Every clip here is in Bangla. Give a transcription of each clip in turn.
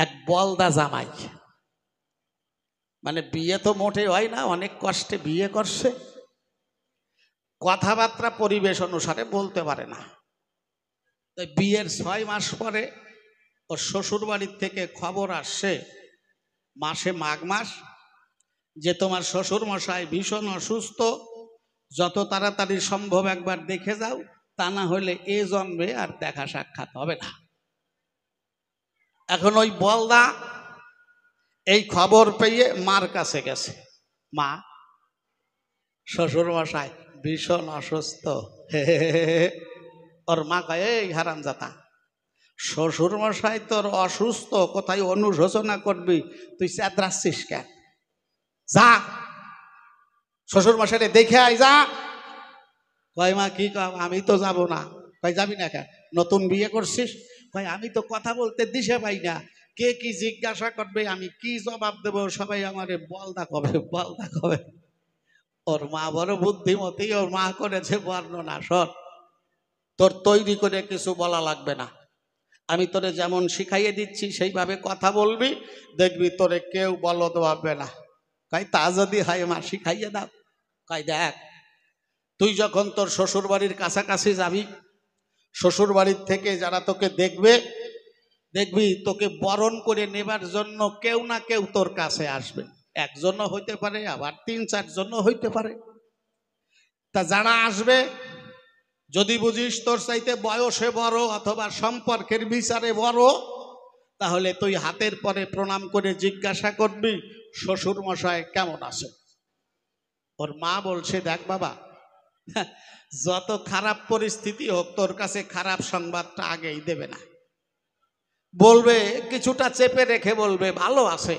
এক বলদা জামাই, মানে বিয়ে তো মোটে হয় না, অনেক কষ্টে বিয়ে করছে, কথাবার্তা পরিবেশ অনুসারে বলতে পারে না। তাই বিয়ের 6 মাস পরে ওর শ্বশুর বাড়ির থেকে খবর আসছে, মাসে মাঘ মাস, যে তোমার শ্বশুর মশাই ভীষণ অসুস্থ, যত তাড়াতাড়ি সম্ভব একবার দেখে যাও, তা না হলে এ জন্মে আর দেখা সাক্ষাৎ হবে না। এখন ওই বলদা এই খবর পেয়ে মার কাছে গেছে, মা শ্বশুর মশাই ভীষণ অসুস্থ। ওর মা কয়, এই হারামজাদা, শ্বশুর মশাই তোর অসুস্থ, কোথায় অনুশোচনা করবি, তুই চেঁদরাচ্ছিস কেন? যা শ্বশুর মশাইরে দেখে আয়, যা। কয় মা কি কম, আমি তো যাব না। কয় যাবি না কেন, নতুন বিয়ে করছিস? কয় আমি তো কথা বলতে দিশে পাই না, কে কি জিজ্ঞাসা করবে, আমি কি জবাব দেব, সবাই আমারে বলদা কবে বলদা কবে। ওর মা বড় বুদ্ধিমতী, ওর মা করেছে বর্ণনা, শোন তোর তৈরি করে কিছু বলা লাগবে না, আমি তোরে যেমন শিখাইয়ে দিচ্ছি সেইভাবে কথা বলবি, দেখবি তোরে কেউ বলদ ভাববে না। কয় তা যদি হয় মা শিখাইয়ে দাও। কয় দেখ, তুই যখন তোর শ্বশুর বাড়ির কাছাকাছি যাবি, শ্বশুর বাড়ির থেকে যারা তোকে দেখবে, দেখবি তোকে বরণ করে নেবার জন্য কেউ না কেউ তোর কাছে আসবে, একজনও হইতে পারে, আবার 3-4 জনও হইতে পারে। তা যারা আসবে, যদি বুঝিস তোর চাইতে বয়সে বড় অথবা সম্পর্কের বিচারে বড়, তাহলে তুই হাতের পরে প্রণাম করে জিজ্ঞাসা করবি শ্বশুর মশাই কেমন আছে। ওর মা বলছে, দেখ বাবা, যত খারাপ পরিস্থিতি হোক তোর কাছে খারাপ সংবাদটা আগেই দেবে না, বলবে কিছুটা চেপে রেখে বলবে ভালো আছে।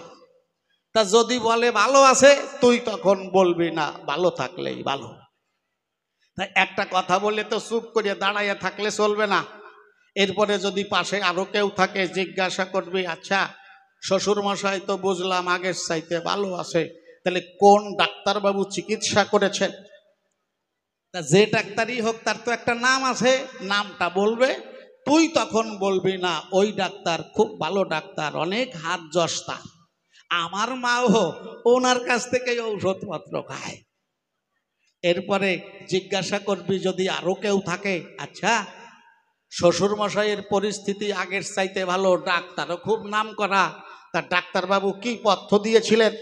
তা যদি বলে ভালো আছে, তুই তখন বলবি না ভালো থাকলেই ভালো। তাই একটা কথা বলে তো চুপ করে দাঁড়াইয়া থাকলে চলবে না, এরপরে যদি পাশে আরো কেউ থাকে জিজ্ঞাসা করবি, আচ্ছা শ্বশুর মশাই তো বুঝলাম আগের চাইতে ভালো আছে, তাহলে কোন ডাক্তারবাবু চিকিৎসা করেছেন? তা যে ডাক্তারই হোক তার তো একটা নাম আছে, নামটা বলবে, তুই তখন বলবি না ওই ডাক্তার খুব ভালো ডাক্তার, অনেক হাত জস্তা, আমার মাও ওনার কাছ থেকে ঔষধপত্র খায়। এরপরে জিজ্ঞাসা করবি যদি আরো কেউ থাকে, আচ্ছা শ্বশুর মশাইয়ের পরিস্থিতি আগের চাইতে ভালো, ডাক্তারও খুব নাম করা, তা ডাক্তারবাবু কি পথ্য দিয়েছিলেন?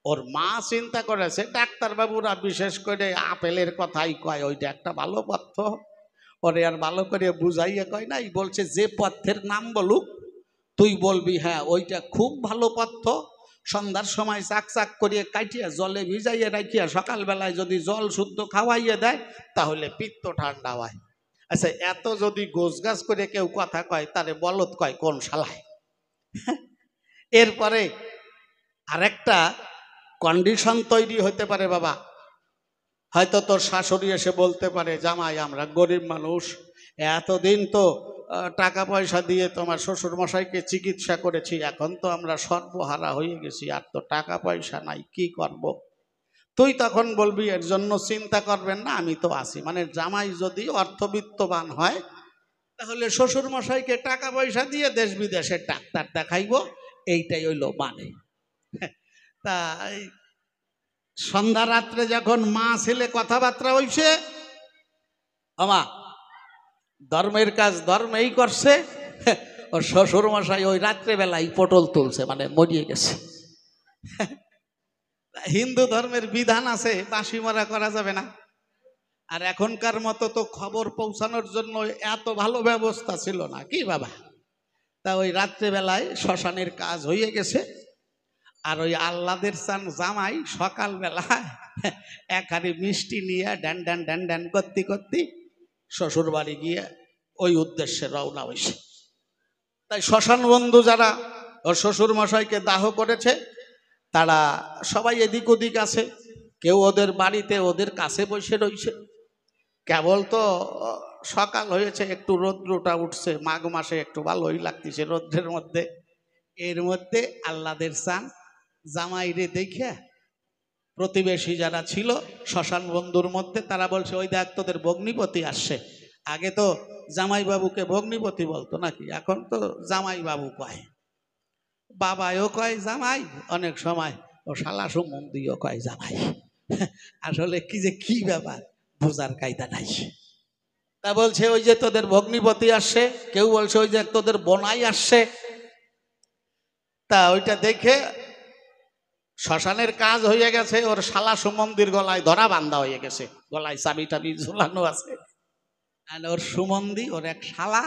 ওর মা চিন্তা করেছে ডাক্তারবাবুরা বিশেষ করে আপেলের কথাই কয়, ওইটা একটা ভালো পথ্য। ওরে আর ভালো করে বুঝাইয়া কয় নাই, বলছে যে পথ্যের নাম বলুক তুই বলবি হ্যাঁ ওইটা খুব ভালো পথ্য, সন্ধ্যার সময় চাক চাক করিয়ে কাটিয়া জলে ভিজাইয়া রাখিয়া সকালবেলায় যদি জল শুদ্ধ খাওয়াইয়া দেয় তাহলে পিত্ত ঠান্ডা হয়। আচ্ছা, এত যদি গোছগাছ করে কেউ কথা কয় তারে বলদ কয় কোন শালায়? এরপরে আরেকটা কন্ডিশন তৈরি হতে পারে বাবা, হয়তো তোর শাশুড়ি এসে বলতে পারে, জামাই আমরা গরিব মানুষ, এতদিন তো টাকা পয়সা দিয়ে তোমার শ্বশুর মশাইকে চিকিৎসা করেছি, এখন তো আমরা সর্বহারা হয়ে গেছি, আর তো টাকা পয়সা নাই, কি করব? তুই তখন বলবি এর জন্য চিন্তা করবেন না, আমি তো আছি। মানে জামাই যদি অর্থবিত্তবান হয় তাহলে শ্বশুর মশাইকে টাকা পয়সা দিয়ে দেশ বিদেশের ডাক্তার দেখাইব, এইটাই হইল মানে। তা সন্ধ্যা রাত্রে যখন মা ছেলে কথাবার্তা হইছে, আমা ধর্মের কাজ ধর্মেই করছে, ওর শ্বশুর মশাই ওই রাত্রেবেলায় পটল তুলছে, মানে মরিয়ে গেছে। হিন্দু ধর্মের বিধান আছে বাঁশি মারা করা যাবে না, আর এখনকার মতো তো খবর পৌঁছানোর জন্য এত ভালো ব্যবস্থা ছিল না, কি বাবা? তা ওই রাত্রেবেলায় শ্মশানের কাজ হয়ে গেছে, আর ওই আল্লাদের চান জামাই সকালবেলায় এক হাড়ি মিষ্টি নিয়ে ড্যান ড্যান ড্যান ড্যান করতে করতে শ্বশুর বাড়ি গিয়ে ওই উদ্দেশ্যে রওনা হয়েছে। তাই শ্মশান বন্ধু যারা ওর শ্বশুর মশাইকে দাহ করেছে তারা সবাই এদিক ওদিক আছে, কেউ ওদের বাড়িতে ওদের কাছে বসে রয়েছে। কেবল তো সকাল হয়েছে, একটু রৌদ্রটা উঠছে, মাঘ মাসে একটু ভালোই লাগতেছে রৌদ্রের মধ্যে। এর মধ্যে আল্লাদের চান জামাইরে দেখে প্রতিবেশী যারা ছিল শ্মশান বন্ধুর মধ্যে, তারা বলছে ওই দেখ তোদের ভগ্নিপতি আসছে। আগে তো জামাই বাবুকে ভগ্নিপতি বলতো নাকি, এখন তো জামাই বাবু কয়। বাবাও কয় জামাই, অনেক সময় ও শালা সুমন্দিও কয় জামাই। আসলে কি যে কি ব্যাপার বোঝার কায়দা নাই। তা বলছে ওই যে তোদের ভগ্নিপতি আসছে, কেউ বলছে ওই যে তোদের বোনাই আসছে। তা ওইটা দেখে শ্মশানের কাজ হয়ে গেছে, ওর শালা সুমন্দির গলায় ধরা বান্ধা হয়ে গেছে, গলায় চাবি টাবি ঝুলানো আছে। আর ওর সুমন্দি, ওর এক শালা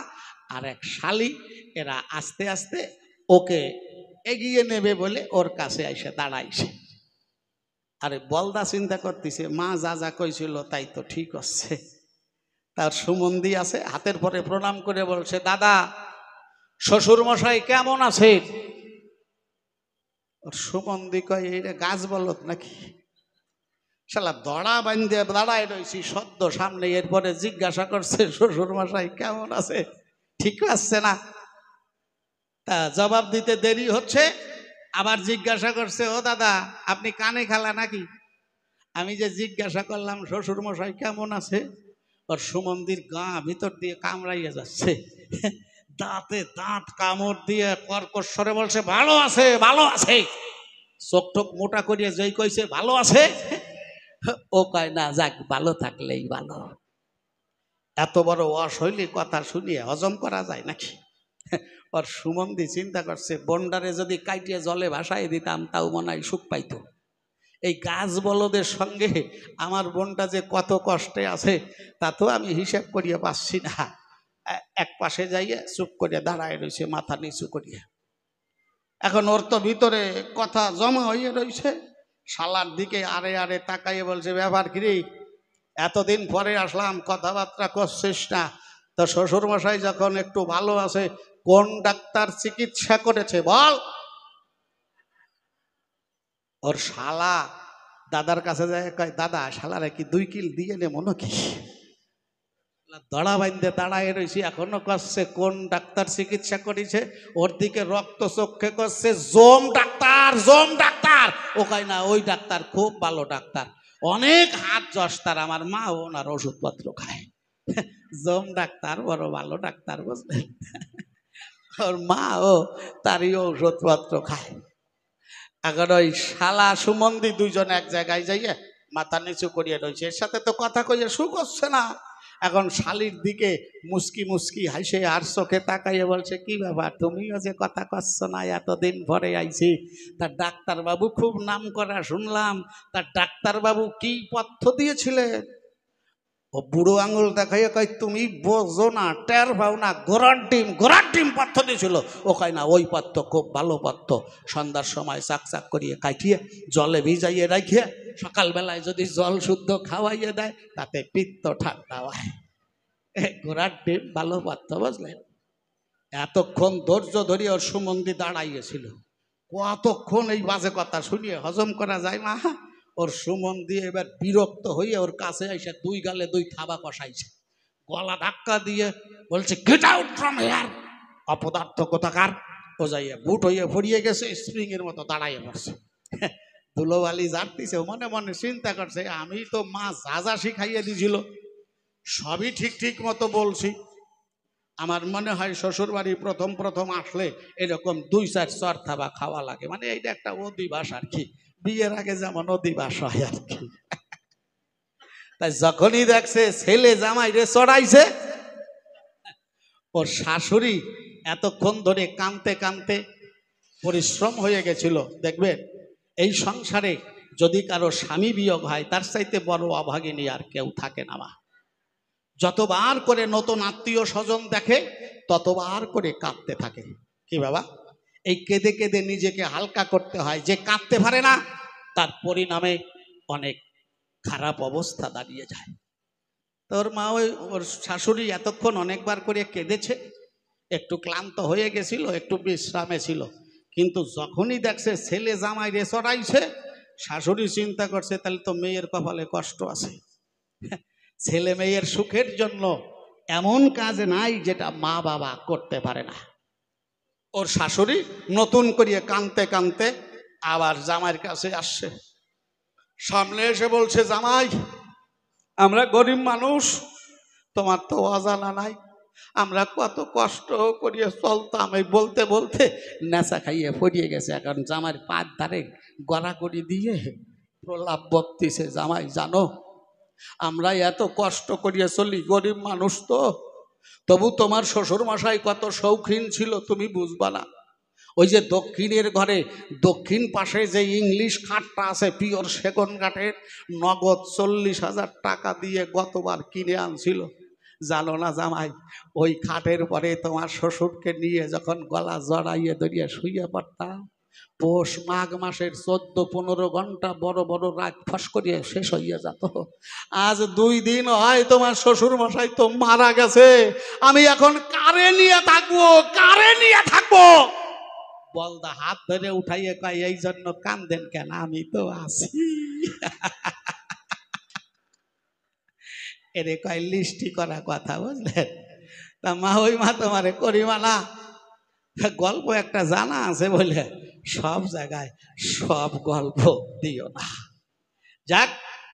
আর এক শালি, এরা আস্তে আস্তে ওকে এগিয়ে নেবে বলে ওর কাছে এসে দাঁড়াইছে। আরে বলদা চিন্তা করতেছে মা যা যা কইছিল তাই তো ঠিক আছে। তার সুমন্দি আছে, হাতের পরে প্রণাম করে বলছে, দাদা শ্বশুর মশাই কেমন আছে? ওর সুমন্দি কয়, এইটা গাছ বলত নাকি, শালা দড়া বান্ধে দাঁড়ায় রয়েছি সদ্য সামনে। এরপরে জিজ্ঞাসা করছে শ্বশুর মশাই কেমন আছে, ঠিক আসছে না? তা জবাব দিতে দেরি হচ্ছে, আবার জিজ্ঞাসা করছে, ও দাদা আপনি কানে খালা নাকি? আমি যে জিজ্ঞাসা করলাম শ্বশুর মশাই কেমন আছে, ওর সুমন্দির গা ভিতর দিয়ে কামড়াইয়া যাচ্ছে, দাঁতে দাঁত কামড় দিয়ে কর্কশ্বরে বলছে ভালো আছে ভালো আছে। চোখ টোক মোটা করিয়া যেই কইছে ভালো আছে, ও কয় না যাক ভালো থাকলেই ভালো। এত বড় অশৈলী কথা শুনিয়ে হজম করা যায় নাকি? ওর সুমন্দি চিন্তা করছে বন্ডারে যদি কাইটিয়ে জলে ভাসায় দিতাম তাও মনে হয় সুখ পাইতো। এই গাছ বলদের সঙ্গে আমার বোনটা যে কত কষ্টে আছে তা তো আমি হিসাব করিয়া পাচ্ছি না। এক পাশে যাইয়ে চুপ করিয়া দাঁড়ায় রয়েছে মাথা নিচু করিয়া। এখন ওর তো ভিতরে কথা জমা হইয়া রয়েছে। শালার দিকে আরে আরে তাকাইয়ে বলছে, ব্যাপার কিরে এতদিন পরে আসলাম, কথাবার্তা করছিস না? তো শ্বশুর মশাই যখন একটু ভালো আছে, কোন ডাক্তার চিকিৎসা করেছে বল? ওর শালা দাদার কাছে যায়, কয় দাদা শালারে কি 2 কিল দিয়ে নে মনে কি? দড়া বাইন্দে দাঁড়ায় রয়েছি, এখনো করছে কোন ডাক্তার চিকিৎসা করেছে। ওর দিকে রক্ত চক্ষে করছে জোম ডাক্তার জোম ডাক্তার। ও কয় না ওই ডাক্তার খুব ভালো ডাক্তার, অনেক হাত যশ তার, আমার মা ওনার ওষুধপত্র খায়। জোম ডাক্তার বড় ভালো ডাক্তার বুঝলেন, ওর মা ও তারই ওষুধপত্র খায়। এখন ওই শালা সুমন্দি দুইজন এক জায়গায় যাইয়ে মাথা নিচু করিয়া রয়েছে, এর সাথে তো কথা কইয়া সুখ হচ্ছে না। এখন শালির দিকে মুস্কি মুস্কি হাসে আর চোখে তাকাইয়ে বলছে, কি ব্যাপার তুমিও যে কথা করছো না, এতদিন পরে আইছি। তার ডাক্তারবাবু খুব নাম করা শুনলাম, তার ডাক্তারবাবু কি পথ্য দিয়েছিলেন? ও বুড়ো আঙুল দেখাইয়া কয়, তুমি বোঝো না, টের পাও না, ঘোড়ার ডিম পথ্য দিয়েছিল। ও কয় না ওই পথ্য খুব ভালো পথ্য, সন্ধ্যার সময় চাক চাক করিয়ে কাটিয়ে জলে ভিজাইয়ে রাখিয়ে সকালবেলায় যদি জল শুদ্ধ খাওয়াইয়ে দেয় তাতে পিত্ত ঠান্ডা হয়। ঘোড়ার ডিম ভালো পথ্য বুঝলেন। এতক্ষণ ধৈর্য ধরিয়ে ওর সুমন্দি দাঁড়াইয়েছিল, কতক্ষণ এই বাজে কথা শুনিয়ে হজম করা যায় মা? ওর সুমন্দি এবার বিরক্ত হয়ে ওর কাছে এসে 2 গালে 2 থাবা কষাইছে, গলা ধাক্কা দিয়ে বলছে গেট আউট ফ্রম হিয়ার, অপদার্থ কোথাকার। ও যাইয়া বুট হইয়া ফরিয়ে গেছে, স্প্রিং এর মতো দাঁড়াইয়ে পড়ছে। ধুলোবালি জারতিছে, মনে মনে চিন্তা করছে আমি তো মা যা যা শিখাইয়ে দিছিল সবই ঠিক ঠিক মতো বলছি। আমার মনে হয় শ্বশুর বাড়ি প্রথম প্রথম আসলে এরকম 2-4 চর থাবা খাওয়া লাগে, মানে এইটা একটা অধিবাস আর কি, বিয়ের আগে যেমন অধিবাস হয় আর কি। তাই যখনই দেখছে ছেলে জামাই রে চড়াইছে, ওর শাশুড়ি এতক্ষণ ধরে কাঁদতে কাঁদতে পরিশ্রম হয়ে গেছিল। দেখবেন এই সংসারে যদি কারো স্বামী বিয়োগ হয় তার চাইতে বড় অভাগিনী আর কেউ থাকে না মা। যতবার করে নতুন আত্মীয় স্বজন দেখে ততবার করে কাঁদতে থাকে। কি বাবা, এই কেঁদে কেঁদে নিজেকে হালকা করতে হয়। যে কাঁদতে পারে না তার পরিণামে অনেক খারাপ অবস্থা দাঁড়িয়ে যায়। তোর মা ওর শাশুড়ি এতক্ষণ অনেকবার করে কেঁদেছে, একটু ক্লান্ত হয়ে গেছিল, একটু বিশ্রামে ছিল, কিন্তু যখনই দেখছে ছেলে জামাই রে চড়াইছে, শাশুড়ি চিন্তা করছে তাহলে তো মেয়ের কপালে কষ্ট আছে। ছেলে মেয়ের সুখের জন্য এমন কাজ নাই যেটা মা বাবা করতে পারে না। ওর শাশুড়ি নতুন করিয়ে কাঁদতে কাঁদতে আবার জামাইয়ের কাছে আসছে, সামনে এসে বলছে, জামাই আমরা গরিব মানুষ, তোমার তো অজানা নাই, আমরা কত কষ্ট করিয়ে চলতাম, এই বলতে বলতে নেশা খাইয়ে পড়িয়ে গেছে। এখন জামাইয়ের পাঁচ ধারে গড়া করি দিয়ে প্রলাপ বকতিছে, জামাই জানো আমরা এত কষ্ট করিয়ে চলি, গরিব মানুষ তো, তবু তোমার শ্বশুর মশাই কত শৌখিন ছিল তুমি বুঝবা না। ওই যে দক্ষিণের ঘরে দক্ষিণ পাশে যে ইংলিশ খাটটা আছে পিওর সেগুন কাঠের, নগদ 40,000 টাকা দিয়ে গতবার কিনে আনছিল। জানো না জামাই, ওই খাটের পরে তোমার শ্বশুরকে নিয়ে যখন গলা জড়াইয়ে ধরিয়ে শুয়ে পড়তাম, পৌষ মাঘ মাসের 14-15 ঘন্টা বড় বড় রাত ফস করিয়ে শেষ হইয়া যেত। আজ 2 দিন হয় তোমার শ্বশুর মশাই তো মারা গেছে, আমি এখন কারে নিয়ে থাকবো, কারে নিয়ে থাকবো? বলদা হাত ধরে উঠাইয়ে কয়, এই জন্য কান্দেন কেন, আমি তো আছি। এরে কয় লিস্টি করা কথা, বুঝলেন? তা মা, ওই মা তোমারে করিমানা গল্প একটা জানা আছে বলে সব জায়গায় সব গল্প দিও না। যাক,